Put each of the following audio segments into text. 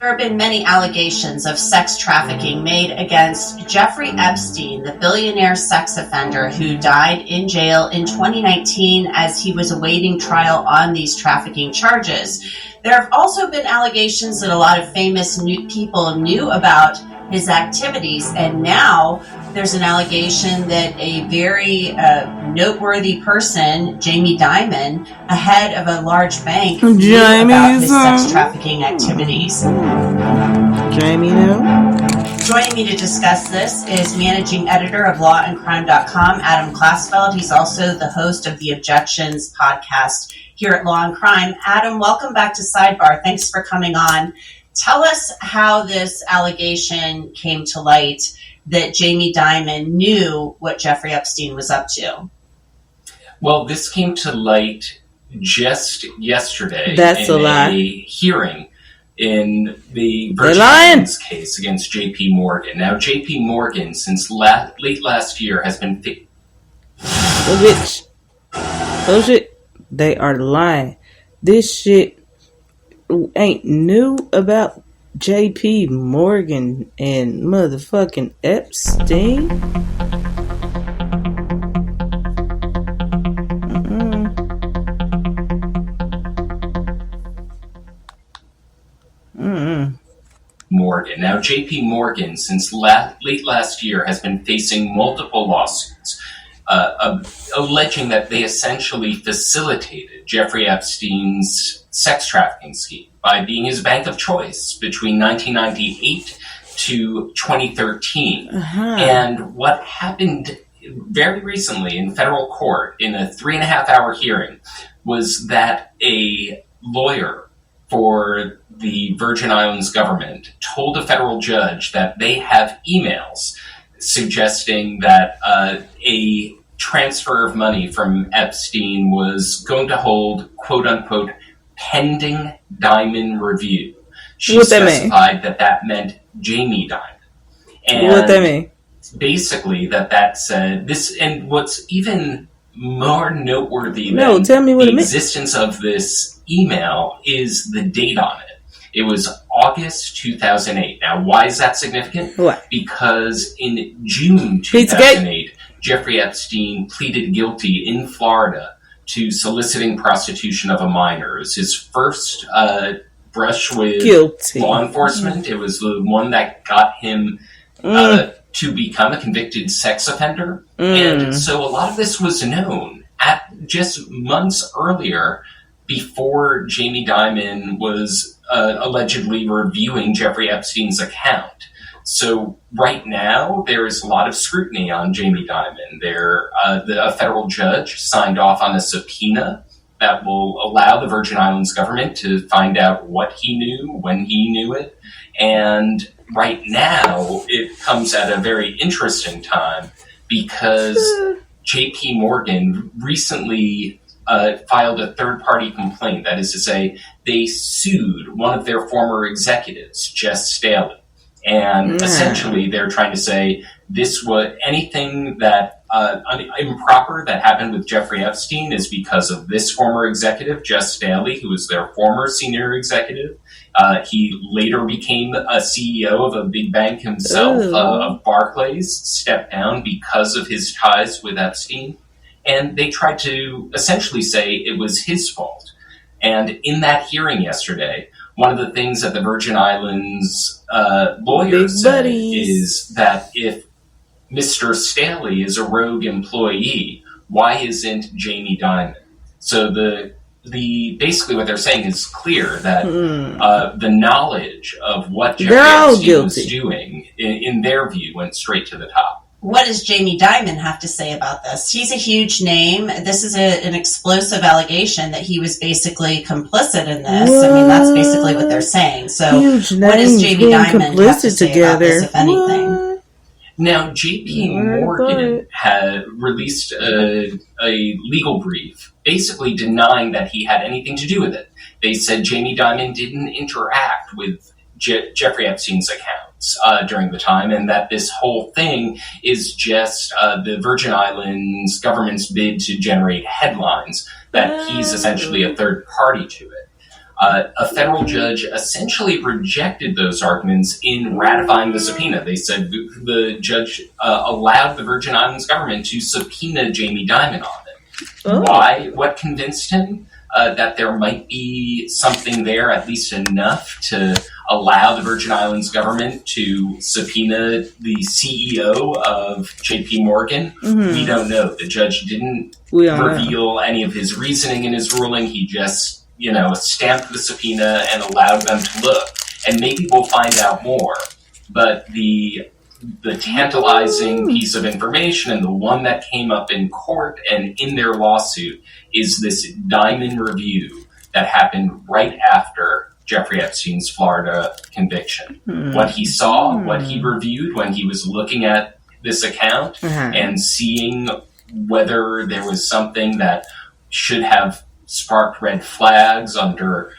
There have been many allegations of sex trafficking made against Jeffrey Epstein, the billionaire sex offender who died in jail in 2019 as he was awaiting trial on these trafficking charges. There have also been allegations that a lot of famous people knew about his activities, and now there's an allegation that a very noteworthy person, Jamie Dimon, a head of a large bank, knew about his sex trafficking activities. Jamie, Joining me to discuss this is managing editor of lawandcrime.com, Adam Klasfeld. He's also the host of the Objections podcast here at Law and Crime. Adam, welcome back to Sidebar. Thanks for coming on. Tell us how this allegation came to light that Jamie Dimon knew what Jeffrey Epstein was up to. Well, this came to light just yesterday That's in a hearing in the Virgin Islands case against J.P. Morgan. Now, J.P. Morgan, since late last year, has been... Oh, shit. They are lying. This shit ain't new about J.P. Morgan and motherfucking Epstein. Morgan. Now, J.P. Morgan, since late last year, has been facing multiple lawsuits alleging that they essentially facilitated Jeffrey Epstein's sex trafficking scheme by being his bank of choice between 1998 to 2013. And what happened very recently in federal court in a 3.5-hour hearing was that a lawyer for the Virgin Islands government told a federal judge that they have emails suggesting that a transfer of money from Epstein was going to hold, quote-unquote, pending Dimon review. She specified that meant Jamie Dimon. And what that mean? Basically, that said, this, and what's even more noteworthy than tell me what the existence of this email is the date on it. It was August 2008. Now, why is that significant? What? Because in June 2008, Jeffrey Epstein pleaded guilty in Florida to soliciting prostitution of a minor. It was his first brush with law enforcement. It was the one that got him to become a convicted sex offender. And so a lot of this was known at just months earlier before Jamie Dimon was allegedly reviewing Jeffrey Epstein's account. So right now, there is a lot of scrutiny on Jamie Dimon. A federal judge signed off on a subpoena that will allow the Virgin Islands government to find out what he knew, when he knew it. And right now, it comes at a very interesting time because J.P. Morgan recently filed a third-party complaint. That is to say, they sued one of their former executives, Jess Staley. And essentially, they're trying to say this was anything that improper that happened with Jeffrey Epstein is because of this former executive, Jess Staley, who was their former senior executive. He later became a CEO of a big bank himself, of Barclays, stepped down because of his ties with Epstein. And they tried to essentially say it was his fault. And in that hearing yesterday, one of the things that the Virgin Islands lawyers said is that if Mr. Staley is a rogue employee, why isn't Jamie Dimon? So basically what they're saying is clear that the knowledge of what Jeffrey Epstein was doing, in their view, went straight to the top. What does Jamie Dimon have to say about this? He's a huge name. This is an explosive allegation that he was basically complicit in this. I mean, that's basically what they're saying. So what does Jamie Dimon have to say about this, if anything? Now, J.P. Morgan had released a legal brief basically denying that he had anything to do with it. They said Jamie Dimon didn't interact with Jeffrey Epstein's accounts during the time, and that this whole thing is just the Virgin Islands government's bid to generate headlines, that he's essentially a third party to it. a federal judge essentially rejected those arguments in ratifying the subpoena. They said the judge allowed the Virgin Islands government to subpoena Jamie Dimon on it. Oh. Why? What convinced him? That there might be something there, at least enough to allow the Virgin Islands government to subpoena the CEO of JP Morgan. Mm-hmm. We don't know. The judge didn't reveal any of his reasoning in his ruling. He just, stamped the subpoena and allowed them to look. And maybe we'll find out more. But the tantalizing piece of information, and the one that came up in court and in their lawsuit, is this Dimon review that happened right after Jeffrey Epstein's Florida conviction. What he saw, what he reviewed when he was looking at this account and seeing whether there was something that should have sparked red flags under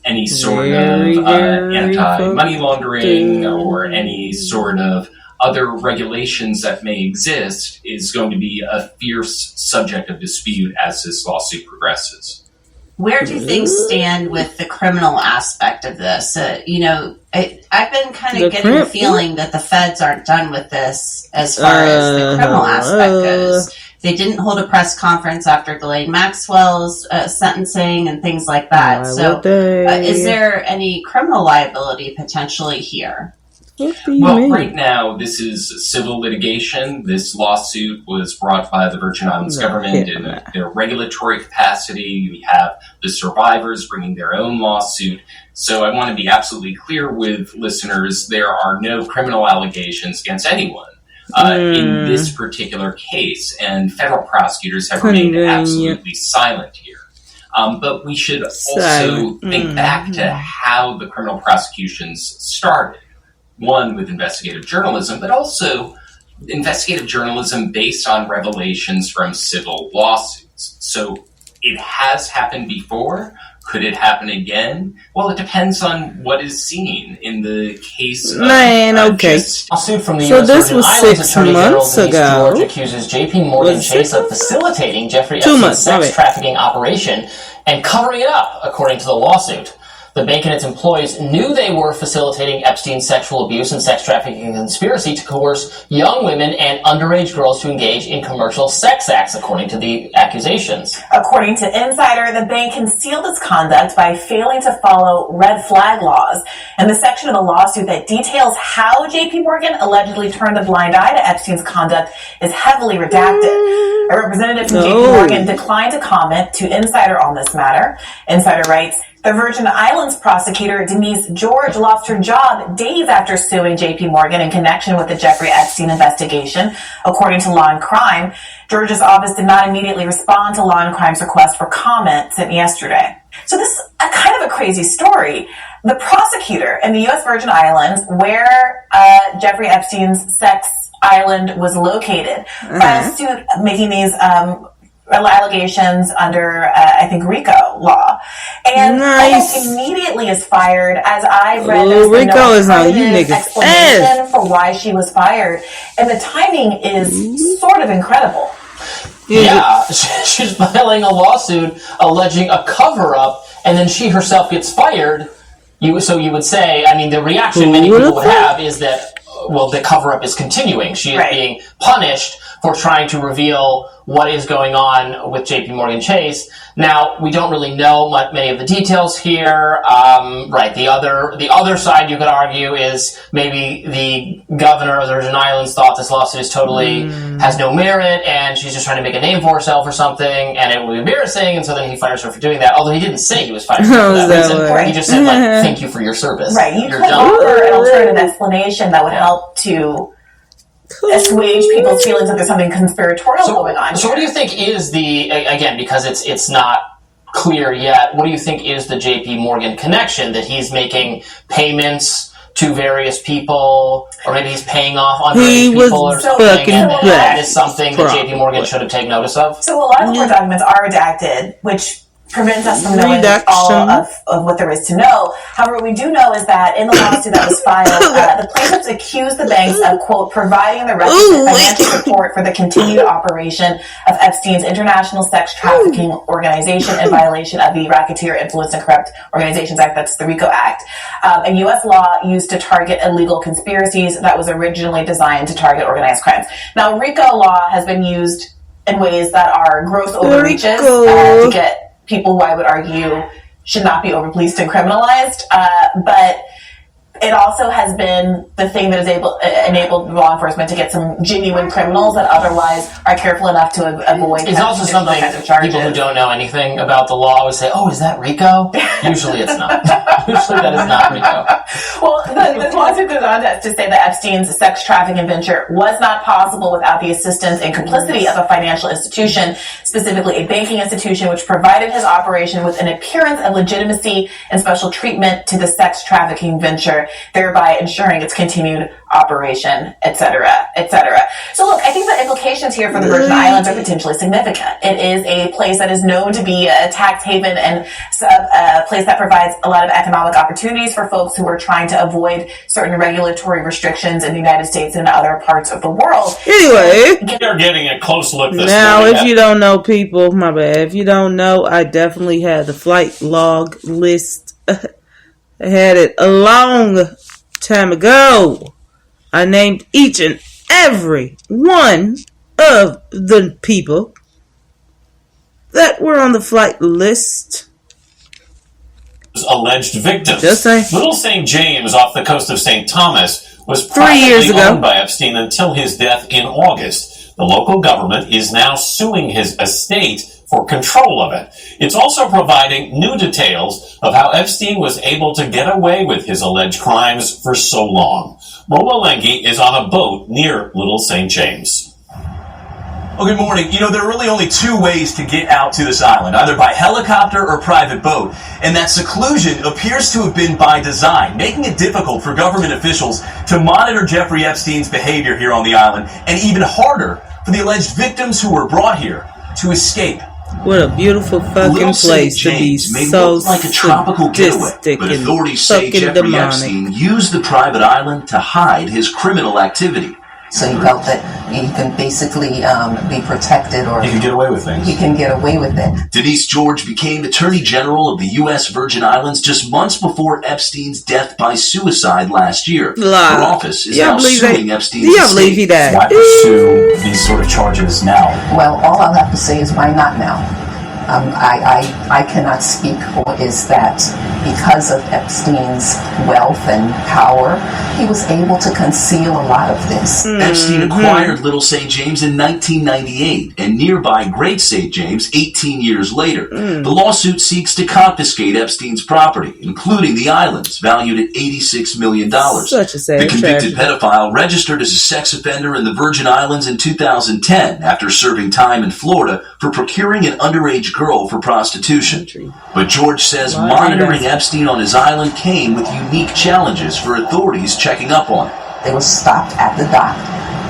any sort of anti-money laundering or any sort of other regulations that may exist, is going to be a fierce subject of dispute as this lawsuit progresses. Where do things stand with the criminal aspect of this? I've been kind of getting the feeling that the feds aren't done with this as far as the criminal aspect goes. They didn't hold a press conference after Ghislaine Maxwell's sentencing and things like that. Is there any criminal liability potentially here? Well, right now, this is civil litigation. This lawsuit was brought by the Virgin Islands government in their regulatory capacity. We have the survivors bringing their own lawsuit. So I want to be absolutely clear with listeners, there are no criminal allegations against anyone in this particular case, and federal prosecutors have remained absolutely silent here. But we should also think back to how the criminal prosecutions started. One, with investigative journalism, but also investigative journalism based on revelations from civil lawsuits. So it has happened before. Could it happen again? Well, it depends on what is seen in the case of... Lawsuit from the U.S. Virgin Islands Attorney General Denise George accuses JP Morgan Chase of facilitating Jeffrey Epstein's sex trafficking operation and covering it up, according to the lawsuit. The bank and its employees knew they were facilitating Epstein's sexual abuse and sex trafficking conspiracy to coerce young women and underage girls to engage in commercial sex acts, according to the accusations. According to Insider, the bank concealed its conduct by failing to follow red flag laws. And the section of the lawsuit that details how JP Morgan allegedly turned a blind eye to Epstein's conduct is heavily redacted. A representative from JP Morgan declined to comment to Insider on this matter. Insider writes, the Virgin Islands prosecutor, Denise George, lost her job days after suing JP Morgan in connection with the Jeffrey Epstein investigation. According to Law and Crime, George's office did not immediately respond to Law and Crime's request for comment sent yesterday. So this is kind of a crazy story. The prosecutor in the U.S. Virgin Islands, where Jeffrey Epstein's sex island was located, filed a suit making these allegations under, I think, RICO law. And almost immediately is fired, as I read RICO is on you niggas' explanation for why she was fired. And the timing is sort of incredible. Yeah, she's filing a lawsuit alleging a cover-up, and then she herself gets fired. So you would say, I mean, the reaction many people would have is that, well, the cover-up is continuing. She is being punished for trying to reveal what is going on with JP Morgan Chase. Now, we don't really know many of the details here. The other side, you could argue, is maybe the governor of the Virgin Islands thought this lawsuit is totally has no merit, and she's just trying to make a name for herself or something, and it will be embarrassing, and so then he fires her for doing that. Although he didn't say he was fired for that reason. He just said, thank you for your service. Right, you could offer an alternative explanation that would help to assuage people's feelings that there's something conspiratorial going on. So what do you think is again, because it's not clear yet, what do you think is the JP Morgan connection, that he's making payments to various people, or maybe he's paying off underage people or something, and that is something that JP Morgan should have taken notice of? So a lot of the court documents are redacted, which prevents us from knowing all of what there is to know. However, we do know is that in the lawsuit that was filed, the plaintiffs accused the banks of, quote, providing the requisite financial support for the continued operation of Epstein's international sex trafficking organization in violation of the Racketeer Influence and Corrupt Organizations Act, that's the RICO Act, a U.S. law used to target illegal conspiracies that was originally designed to target organized crimes. Now, RICO law has been used in ways that are gross overreaches to get people who I would argue should not be overpoliced and criminalized, but it also has been the thing that has enabled law enforcement to get some genuine criminals that otherwise are careful enough to avoid. It's also something people who don't know anything about the law always say, "Oh, is that RICO?" Usually, it's not. Usually, that is not RICO. Well, the lawsuit goes on to say that Epstein's sex trafficking venture was not possible without the assistance and complicity of a financial institution, specifically a banking institution, which provided his operation with an appearance of legitimacy and special treatment to the sex trafficking venture, thereby ensuring its continued operation, etc., etc. So look, I think the implications here for the Virgin Islands are potentially significant. It is a place that is known to be a tax haven and a place that provides a lot of economic opportunities for folks who are trying to avoid certain regulatory restrictions in the United States and other parts of the world. Anyway, they're getting a close look this now, if you don't know, people, my bad. If you don't know, I definitely had the flight log list. I had it a long time ago. I named each and every one of the people that were on the flight list. Alleged victims. Just say. Little St. James off the coast of St. Thomas was 3 years privately ago owned by Epstein until his death in August. The local government is now suing his estate for control of it. It's also providing new details of how Epstein was able to get away with his alleged crimes for so long. Mola Lengi is on a boat near Little St. James. Well, good morning. There are really only two ways to get out to this island, either by helicopter or private boat. And that seclusion appears to have been by design, making it difficult for government officials to monitor Jeffrey Epstein's behavior here on the island, and even harder for the alleged victims who were brought here to escape. What a beautiful fucking place to be so like a tropical getaway, but authorities say Jeffrey Epstein used the private island to hide his criminal activity. So he felt that he can basically be protected, or he can get away with things. He can get away with it. Denise George became Attorney General of the U.S. Virgin Islands just months before Epstein's death by suicide last year. Her office is now suing Epstein's estate. I believe he died. Why pursue these sort of charges now? Well, all I'll have to say is why not now? I cannot speak for is that because of Epstein's wealth and power, he was able to conceal a lot of this. Epstein acquired Little St. James in 1998 and nearby Great St. James 18 years later. The lawsuit seeks to confiscate Epstein's property, including the islands, valued at $86 million. Such a sad The convicted pedophile registered as a sex offender in the Virgin Islands in 2010 after serving time in Florida for procuring an underage girl for prostitution. But George says monitoring Epstein on his island came with unique challenges for authorities checking up on it. They were stopped at the dock,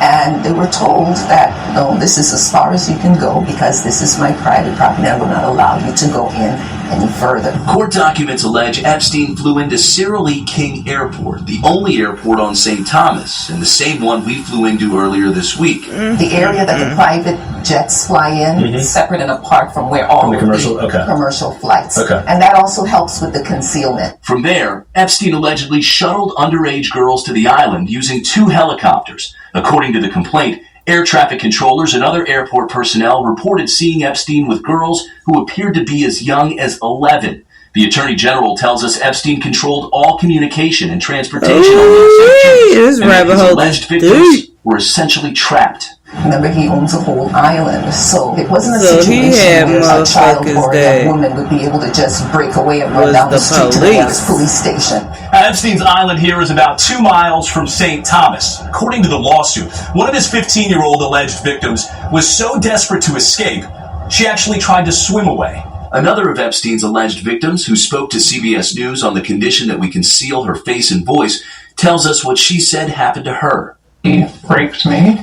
and they were told that, no, this is as far as you can go because this is my private property. I will not allow you to go in any further. Court documents allege Epstein flew into Cyril Lee King Airport, the only airport on St. Thomas, and the same one we flew into earlier this week. The area that the private jets fly in is separate and apart from where all the commercial flights. And that also helps with the concealment. From there, Epstein allegedly shuttled underage girls to the island using 2 helicopters. According to the complaint, air traffic controllers and other airport personnel reported seeing Epstein with girls who appeared to be as young as 11. The Attorney General tells us Epstein controlled all communication and transportation on the this rabbit hole alleged victims were essentially trapped. Remember, he owns a whole island, so it wasn't a situation where a child or a woman would be able to just break away and run down the street to the nearest police station. Epstein's island here is about 2 miles from St. Thomas. According to the lawsuit, one of his 15-year-old alleged victims was so desperate to escape, she actually tried to swim away. Another of Epstein's alleged victims, who spoke to CBS News on the condition that we conceal her face and voice, tells us what she said happened to her. He raped me.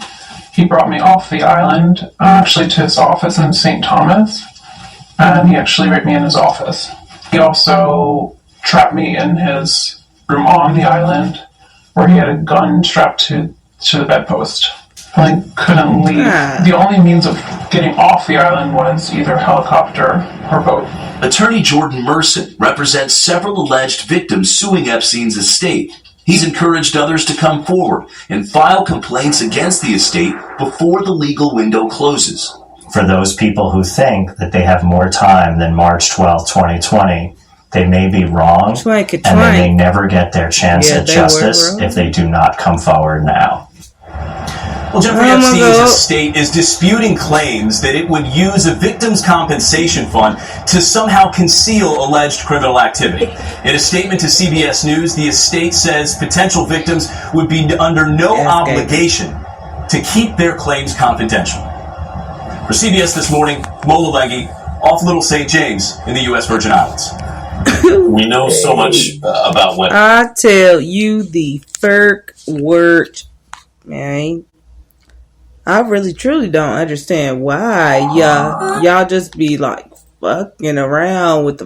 He brought me off the island, actually to his office in St. Thomas. and he actually raped me in his office. He also trapped me in his room on the island, where he had a gun strapped to the bedpost. I couldn't leave. The only means of getting off the island was either helicopter or boat. Attorney Jordan Merson represents several alleged victims suing Epstein's estate. He's encouraged others to come forward and file complaints against the estate before the legal window closes. For those people who think that they have more time than March 12, 2020, they may be wrong, and they may never get their chance at justice if they do not come forward now. Well, Jeffrey Epstein's estate is disputing claims that it would use a victims' compensation fund to somehow conceal alleged criminal activity. In a statement to CBS News, the estate says potential victims would be under no obligation to keep their claims confidential. For CBS This Morning, Mola Legge, off Little St. James in the U.S. Virgin Islands. We know so much about what... I tell you the first word, man. I really, truly don't understand why y'all just be like fucking around with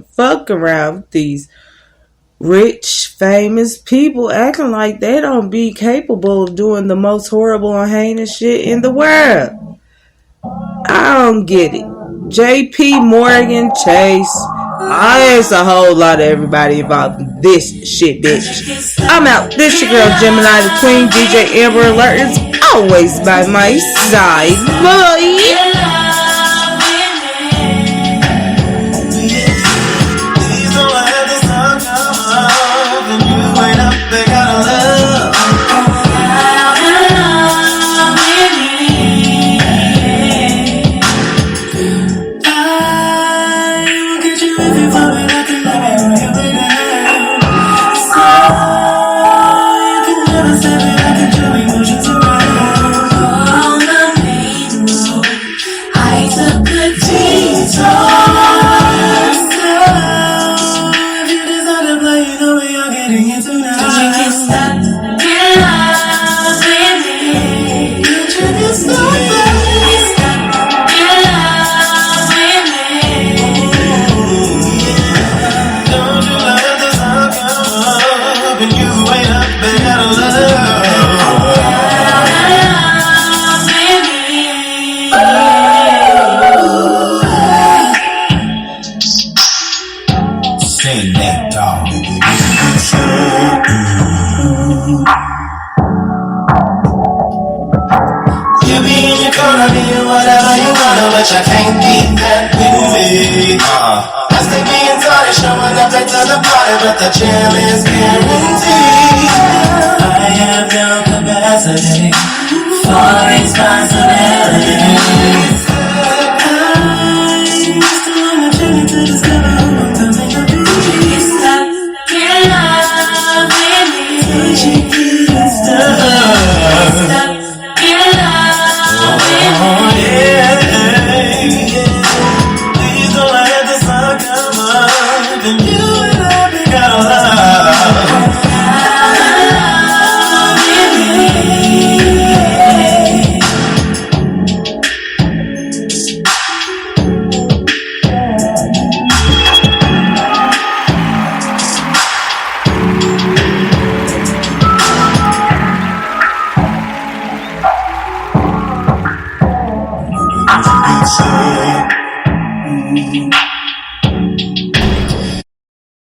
these rich, famous people acting like they don't be capable of doing the most horrible and heinous shit in the world. I don't get it. JP Morgan Chase. I ask a whole lot of everybody involved in this shit, bitch. I'm out. This your girl Gemini the Queen. DJ Amber Alert is always by my side. Boy. But I can't beat that movie. I stay being started, showing up late to the party, but the jam is guaranteed. I have no capacity.